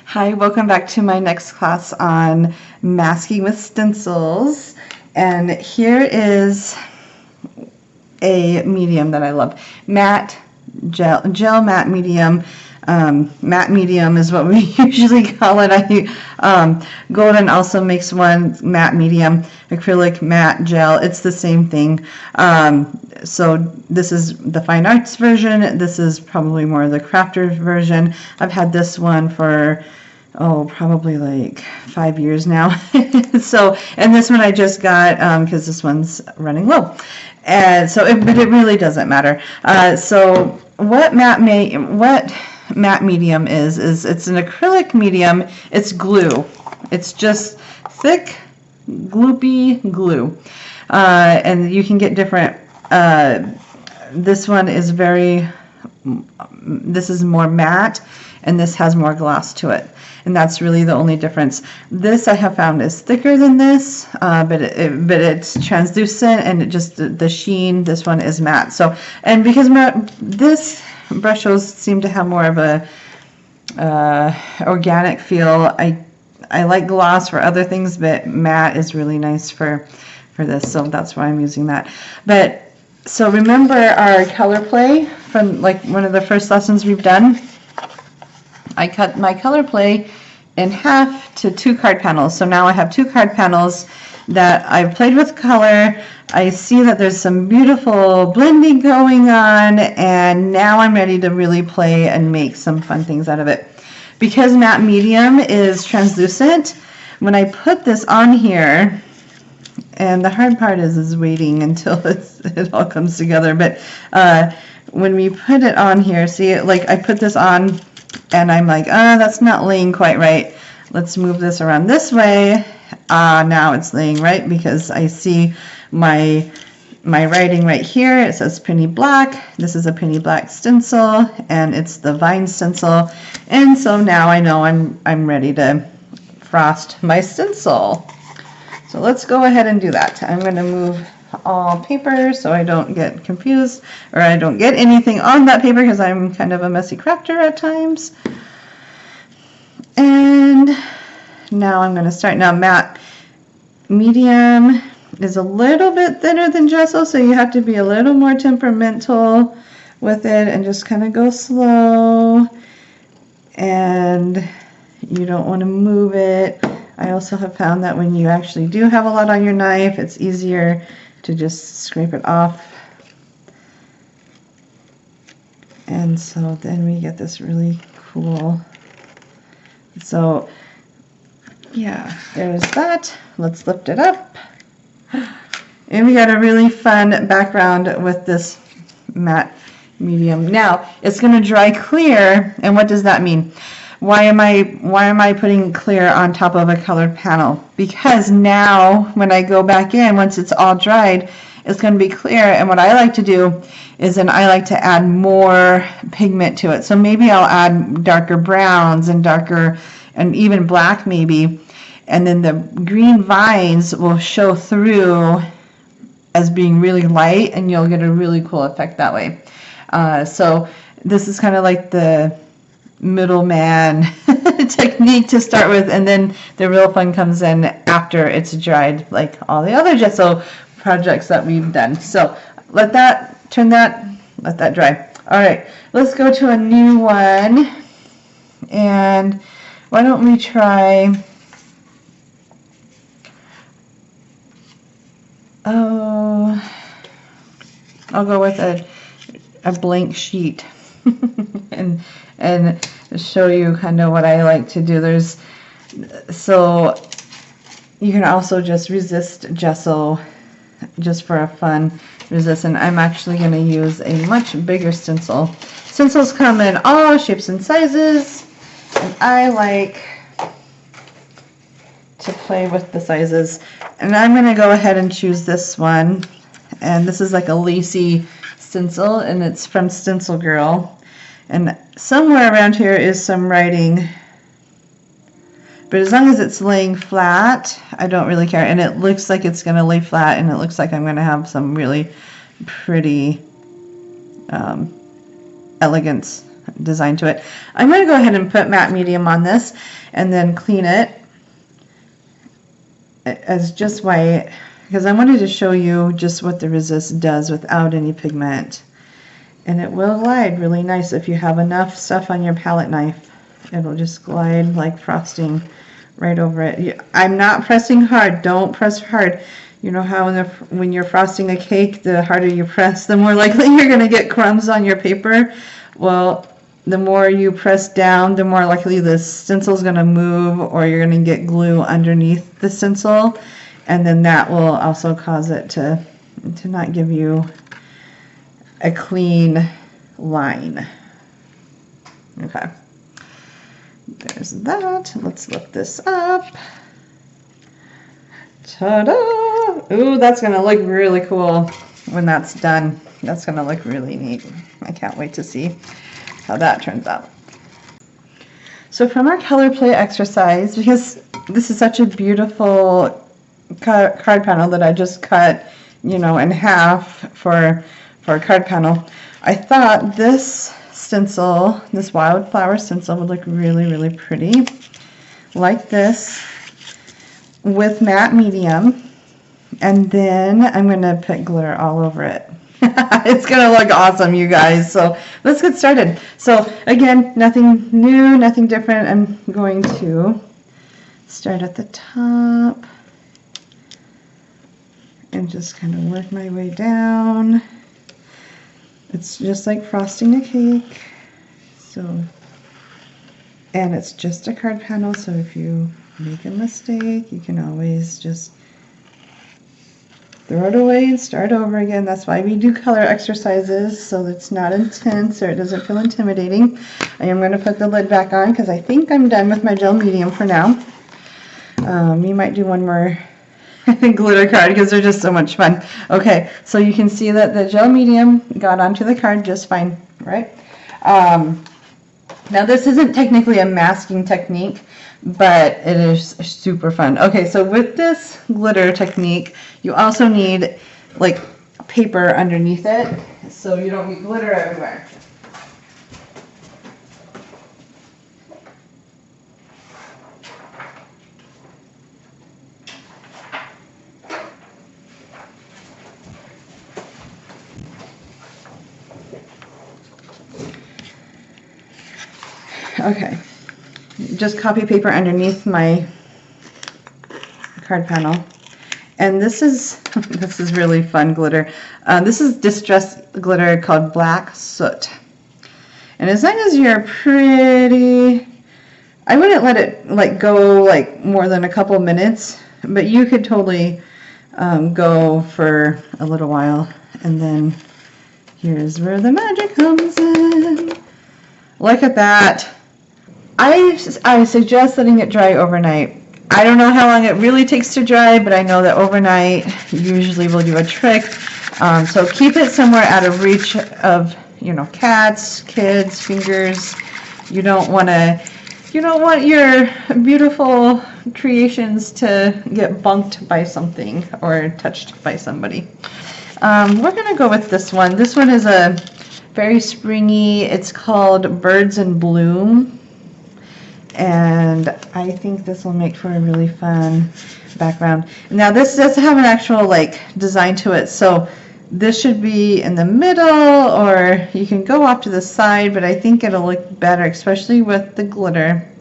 Hi, welcome back to my next class on masking with stencils. And here is a medium that I love. Matte gel matte medium. Matte medium is what we usually call it. Golden also makes one, matte medium, acrylic matte gel. It's the same thing. So this is the fine arts version. This is probably more the crafter version. I've had this one for probably like 5 years now. So, and this one I just got because this one's running low. And so, but it really doesn't matter. So what matte medium is it's an acrylic medium. It's glue. It's just thick, gloopy glue. And you can get different. This one is this is more matte, and this has more gloss to it. And that's really the only difference. This I have found is thicker than this, but it's translucent, and it just the sheen. This one is matte. So, and because this Brushos seem to have more of a organic feel. I like gloss for other things, but matte is really nice for this. So that's why I'm using that. But so remember our color play from like one of the first lessons we've done. I cut my color play in half to 2 card panels. So now I have 2 card panels that I've played with color. I see that there's some beautiful blending going on, and now I'm ready to really play and make some fun things out of it. Because matte medium is translucent, when I put this on here, and the hard part is waiting until it all comes together, but when we put it on here, see, like I put this on, and I'm like, that's not laying quite right. Let's move this around this way. Now it's laying right because I see my writing right here. It says penny black. This is a penny black stencil, and it's the vine stencil. And so now I know I'm ready to frost my stencil. So let's go ahead and do that. I'm going to move all paper so I don't get confused, or I don't get anything on that paper, because I'm kind of a messy crafter at times. And now I'm going to start. Now matte medium is a little bit thinner than gesso, so you have to be a little more temperamental with it and just kind of go slow, and you don't want to move it. I also have found that when you actually do have a lot on your knife, it's easier to just scrape it off. And so then we get this really cool. So yeah, there's that. Let's lift it up. And we got a really fun background with this matte medium. Now it's going to dry clear, and what does that mean? Why am I putting clear on top of a colored panel? Because now when I go back in, once it's all dried, it's going to be clear. And what I like to do is then I like to add more pigment to it. So maybe I'll add darker browns and darker and even black maybe. And then the green vines will show through as being really light, and you'll get a really cool effect that way. So this is kind of like the middleman technique to start with, and then the real fun comes in after it's dried, like all the other gesso projects that we've done. So let that dry. All right, let's go to a new one, and why don't we try I'll go with a blank sheet and show you kind of what I like to do. So you can also just resist gesso just for a fun resist, and I'm actually going to use a much bigger stencil. Stencils come in all shapes and sizes, and I like to play with the sizes. And I'm going to go ahead and choose this one, and this is like a lacy stencil, and it's from Stencil Girl. And somewhere around here is some writing, but as long as it's laying flat, I don't really care. And it looks like it's going to lay flat, and it looks like I'm going to have some really pretty elegance design to it. I'm going to go ahead and put matte medium on this and then clean it as just white, because I wanted to show you just what the resist does without any pigment. And it will glide really nice if you have enough stuff on your palette knife. It'll just glide like frosting right over it. I'm not pressing hard. Don't press hard. You know how when you're frosting a cake, the harder you press, the more likely you're going to get crumbs on your paper. Well, the more you press down, the more likely the stencil is going to move, or you're going to get glue underneath the stencil, and then that will also cause it to not give you a clean line. Okay, there's that. Let's look this up. Ta-da! Ooh, that's gonna look really cool when that's done. That's gonna look really neat. I can't wait to see how that turns out. So from our color play exercise, because this is such a beautiful card panel that I just cut, you know, in half for a card panel, I thought this stencil, this wildflower stencil, would look really, really pretty like this with matte medium, and then I'm going to put glitter all over it. It's going to look awesome, you guys. So let's get started. So again, nothing new, nothing different. I'm going to start at the top and just kind of work my way down. It's just like frosting a cake. So, and it's just a card panel, so if you make a mistake, you can always just throw it away and start over again. That's why we do color exercises, so it's not intense or it doesn't feel intimidating. I am going to put the lid back on because I think I'm done with my gel medium for now. You might do one more glitter card because they're just so much fun. Okay, so you can see that the gel medium got onto the card just fine, right? Now this isn't technically a masking technique, but it is super fun. Okay, so with this glitter technique, you also need like paper underneath it, so you don't get glitter everywhere. Okay, just copy paper underneath my card panel, and this is really fun glitter. This is distressed glitter called Black Soot, and as long as you're pretty, I wouldn't let it like go like more than a couple minutes, but you could totally go for a little while. And then here's where the magic comes in. Look at that. I suggest letting it dry overnight. I don't know how long it really takes to dry, but I know that overnight usually will do a trick. So keep it somewhere out of reach of, you know, cats, kids, fingers. You don't want your beautiful creations to get bumped by something or touched by somebody. We're gonna go with this one. This one is a very springy. It's called Birds in Bloom. And I think this will make for a really fun background. Now this does have an actual like design to it, so this should be in the middle, or you can go off to the side, but I think it'll look better, especially with the glitter,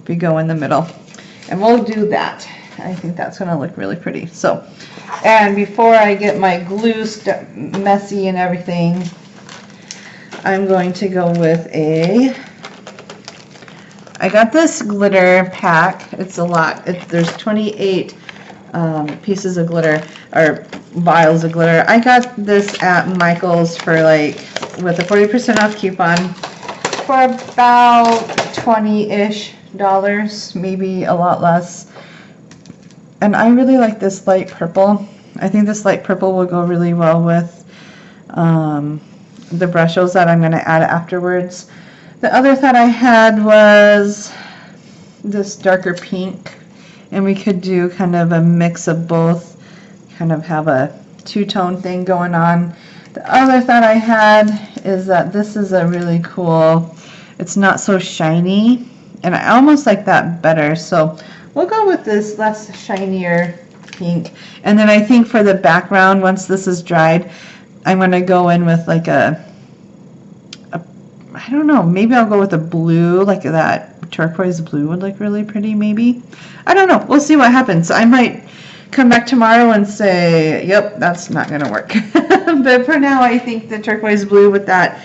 if you go in the middle. And we'll do that. I think that's going to look really pretty. So, and before I get my glue messy and everything, I'm going to go with I got this glitter pack. It's a lot. There's 28 pieces of glitter, or vials of glitter. I got this at Michael's for like, with a 40% off coupon, for about $20-ish, maybe a lot less. And I really like this light purple. I think this light purple will go really well with the Brushos that I'm going to add afterwards. The other thought I had was this darker pink, and we could do kind of a mix of both, kind of have a two-tone thing going on. The other thought I had is that this is a really cool It's not so shiny, and I almost like that better. So we'll go with this less shinier pink. And then I think for the background, once this is dried, I'm going to go in with like a I don't know, maybe I'll go with a blue, like that turquoise blue would look really pretty maybe. I don't know, we'll see what happens. I might come back tomorrow and say, yep, that's not going to work. But for now, I think the turquoise blue with that,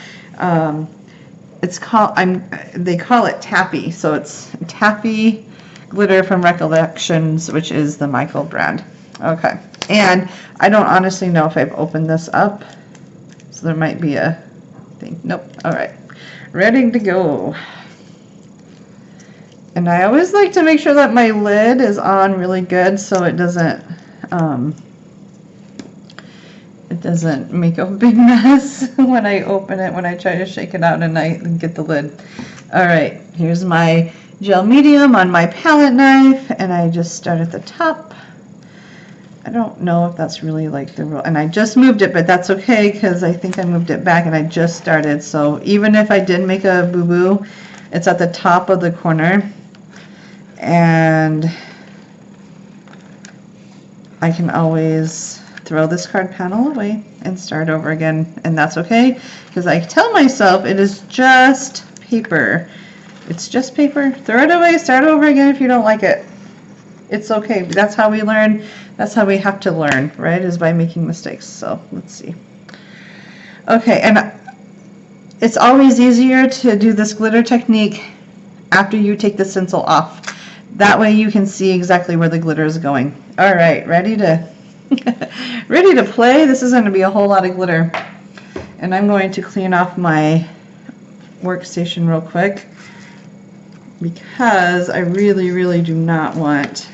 they call it Taffy. So it's Taffy glitter from Recollections, which is the Michael brand. Okay, and I don't honestly know if I've opened this up, so there might be a thing. Nope. All right, ready to go. And I always like to make sure that my lid is on really good so it doesn't make a big mess when I open it, when I try to shake it out and I get the lid. All right, here's my gel medium on my palette knife, and I just start at the top. I don't know if that's really like the real, and I just moved it, but that's okay because I think I moved it back and I just started. So even if I did make a boo-boo, it's at the top of the corner, and I can always throw this card panel away and start over again, and that's okay because I tell myself it is just paper. It's just paper. Throw it away, start over again if you don't like it. It's okay. That's how we learn. That's how we have to learn, right? Is by making mistakes. So let's see. Okay, and it's always easier to do this glitter technique after you take the stencil off. That way you can see exactly where the glitter is going. All right, ready to ready to play. This is going to be a whole lot of glitter, and I'm going to clean off my workstation real quick because I really do not want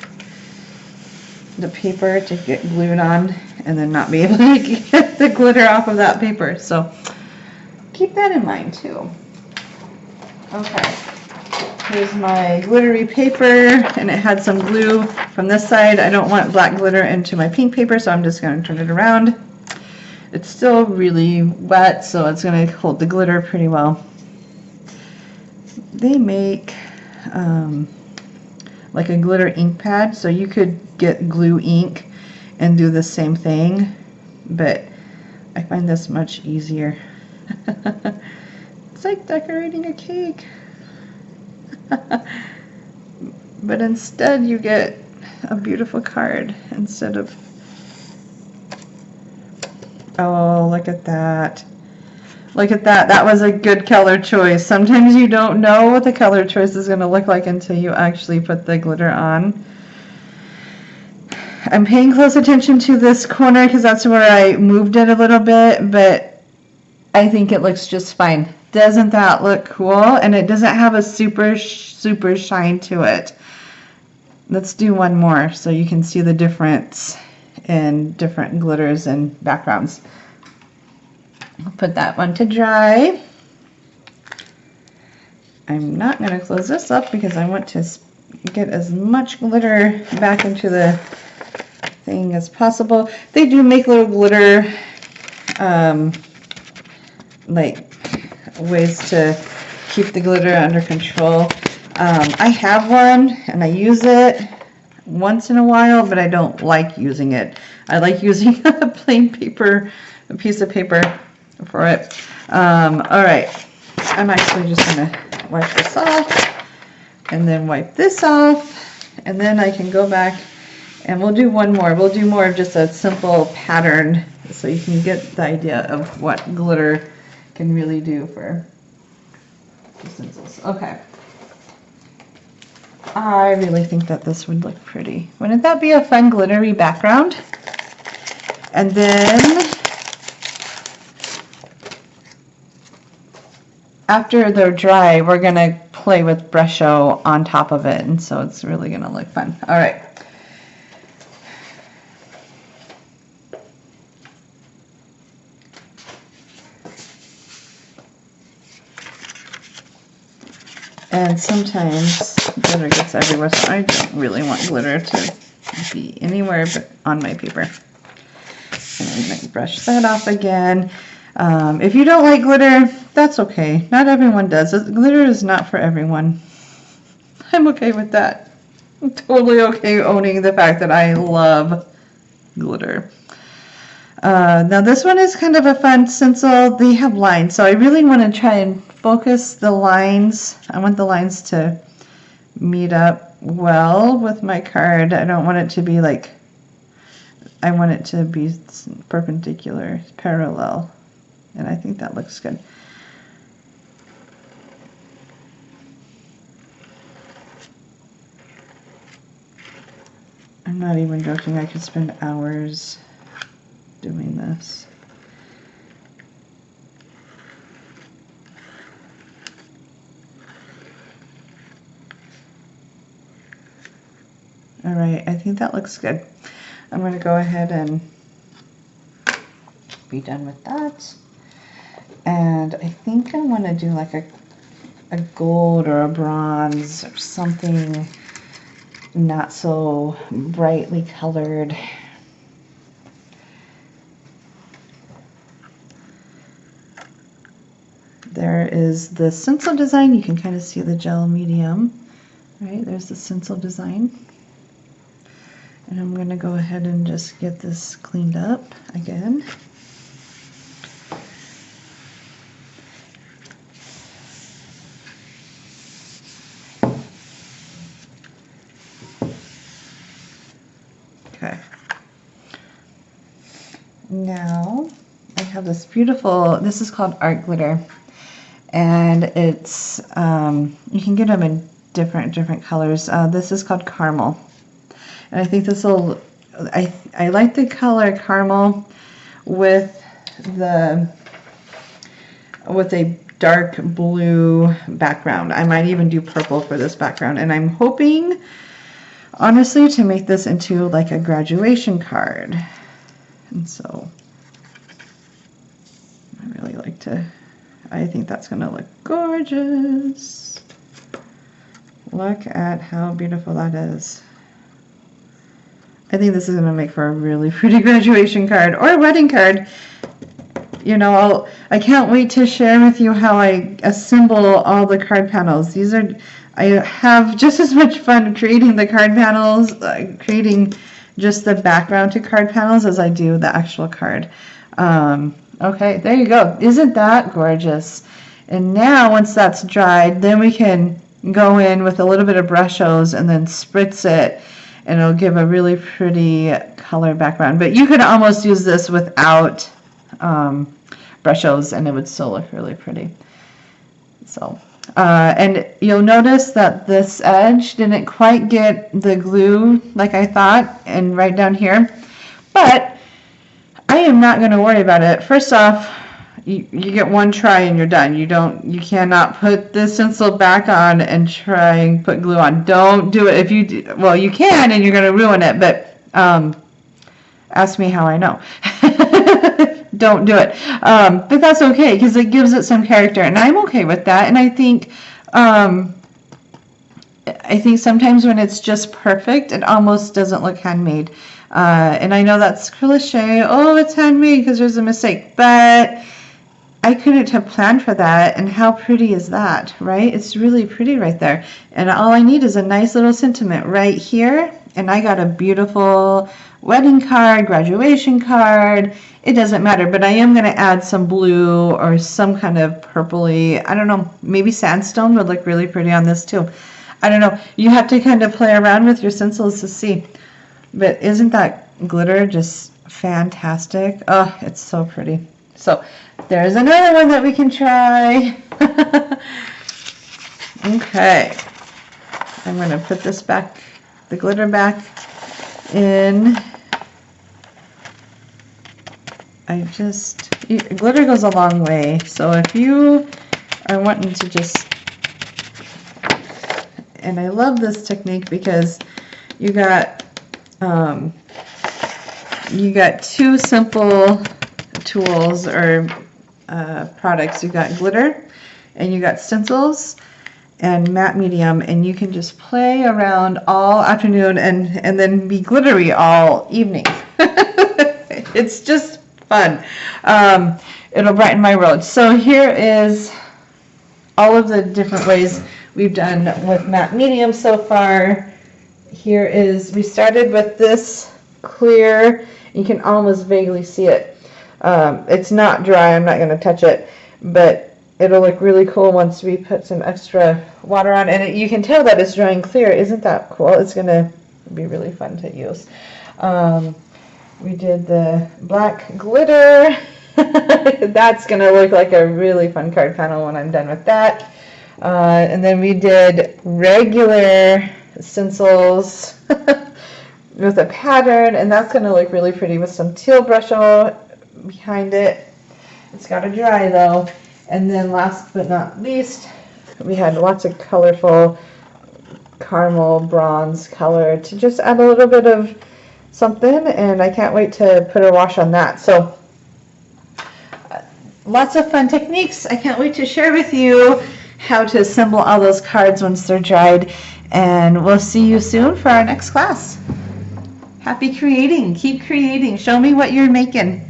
the paper to get glued on and then not be able to get the glitter off of that paper. So keep that in mind too. Okay, here's my glittery paper, and it had some glue from this side. I don't want black glitter into my pink paper, so I'm just going to turn it around. It's still really wet, so it's going to hold the glitter pretty well. They make like a glitter ink pad, so you could get glue ink and do the same thing, but I find this much easier. It's like decorating a cake. But instead you get a beautiful card instead of, oh, look at that. Look at that. That was a good color choice. Sometimes you don't know what the color choice is going to look like until you actually put the glitter on. I'm paying close attention to this corner because that's where I moved it a little bit, but I think it looks just fine. Doesn't that look cool? And it doesn't have a super shine to it. Let's do one more so you can see the difference in different glitters and backgrounds. I'll put that one to dry. I'm not going to close this up because I want to get as much glitter back into the thing as possible. They do make little glitter like ways to keep the glitter under control. I have one and I use it once in a while, but I don't like using it. I like using a plain paper, a piece of paper for it. All right, I'm actually just going to wipe this off and then wipe this off, and then I can go back and we'll do one more. We'll do more of just a simple pattern so you can get the idea of what glitter can really do for the stencils. Okay. I really think that this would look pretty. Wouldn't that be a fun glittery background? And then after they're dry, we're going to play with Brusho on top of it, and so it's really going to look fun. All right. And sometimes glitter gets everywhere, so I don't really want glitter to be anywhere but on my paper. And I'm going to brush that off again. If you don't like glitter, that's okay. Not everyone does. Glitter is not for everyone. I'm okay with that. I'm totally okay owning the fact that I love glitter. Now this one is kind of a fun stencil. They have lines, so I really want to try and focus the lines. I want the lines to meet up well with my card. I don't want it to be like, I want it to be perpendicular, parallel, and I think that looks good. I'm not even joking, I could spend hours doing this. All right, I think that looks good. I'm going to go ahead and be done with that. And I think I want to do like a gold or a bronze or something not so brightly colored. There is the stencil design. You can kind of see the gel medium. Right, there's the stencil design. And I'm going to go ahead and just get this cleaned up again. Okay. Now I have this beautiful, this is called art glitter. And it's, you can get them in different colors. This is called caramel. And I think this will, I like the color caramel with a dark blue background. I might even do purple for this background. And I'm hoping, honestly, to make this into like a graduation card. And so I really like to, I think that's going to look gorgeous. Look at how beautiful that is. I think this is going to make for a really pretty graduation card or a wedding card. You know, I can't wait to share with you how I assemble all the card panels. These are, I have just as much fun creating the card panels, creating just the background to card panels as I do the actual card. Okay, there you go. Isn't that gorgeous? And now once that's dried, then we can go in with a little bit of Brushos and then spritz it, and it'll give a really pretty color background. But you could almost use this without Brushos and it would still look really pretty. So, and you'll notice that this edge didn't quite get the glue like I thought, and right down here. But I am not going to worry about it. First off, you get one try and you're done. You cannot put this stencil back on and try and put glue on. Don't do it. If you do, well, you can and you're going to ruin it, but ask me how I know. Don't do it. But that's okay because it gives it some character, and I'm okay with that. And I think sometimes when it's just perfect, it almost doesn't look handmade. And I know that's cliche. Oh, it's handmade because there's a mistake, but I couldn't have planned for that, and how pretty is that, right? It's really pretty right there. And all I need is a nice little sentiment right here, and I got a beautiful wedding card, graduation card. It doesn't matter, but I am going to add some blue or some kind of purpley, I don't know, maybe sandstone would look really pretty on this too. I don't know. You have to kind of play around with your stencils to see. But isn't that glitter just fantastic? Oh, it's so pretty. So there's another one that we can try. Okay. I'm going to put this back, the glitter back in. Glitter goes a long way. So if you are wanting to just, and I love this technique because you got two simple tools or products. You got glitter and you got stencils and matte medium, and you can just play around all afternoon and then be glittery all evening. It's just fun. it'll brighten my road. So here is all of the different ways we've done with matte medium so far. Here is, we started with this clear. You can almost vaguely see it. It's not dry, I'm not going to touch it, but it'll look really cool once we put some extra water on. And you can tell that it's drying clear. Isn't that cool? It's going to be really fun to use. We did the black glitter. That's going to look like a really fun card panel when I'm done with that. And then we did regular stencils with a pattern, and that's going to look really pretty with some teal Brusho behind it. It's got to dry though. And then last but not least, we had lots of colorful caramel bronze color to just add a little bit of something, and I can't wait to put a wash on that. So lots of fun techniques. I can't wait to share with you how to assemble all those cards once they're dried, and we'll see you soon for our next class. Happy creating. Keep creating. Show me what you're making.